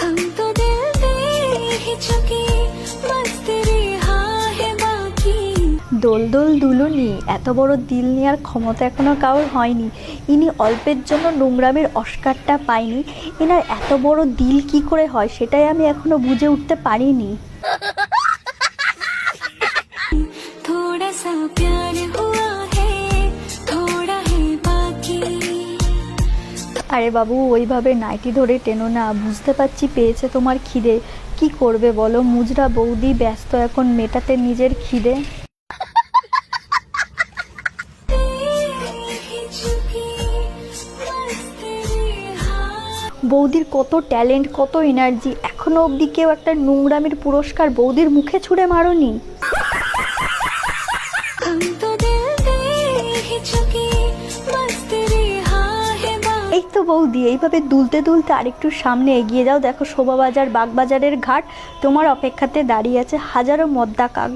हम तो दिल दे ही चुके बस तेरे हाँ है बाकी। দোল দোল দুলুনি, এত বড় দিল নেওয়ার ক্ষমতা এখনো কারোর হয়নি। ইনি অল্পের জন্য নোংরামের অস্কারটা পায়নি। এনার এত বড় দিল কি করে হয় সেটাই আমি এখনো বুঝে উঠতে পারিনি। थोड़ा सा प्यार हुआ है थोड़ा है बाकी। আরে বাবু, ওইভাবে নাইটি ধরে টেনো না, বুঝতে পারছি পেয়েছে তোমার খিদে। কি করবে বলো, মুজরা বৌদি ব্যস্ত এখন মেটাতে নিজের খিদে। বৌদির কত ট্যালেন্ট, কত এনার্জি, এখনো অবধি কেউ একটা নোংরামের পুরস্কার বৌদির মুখে ছুঁড়ে মারোনি। हम तो दिल दे ही चुके बस तेरे हाँ है बाकी। এই তো বৌদি, এইভাবে দুলতে দুলতে আরেকটু সামনে এগিয়ে যাও, দেখো শোভাবাজার বাগবাজারের ঘাট তোমার অপেক্ষাতে দাঁড়িয়ে আছে হাজারো মদ্দা কাক।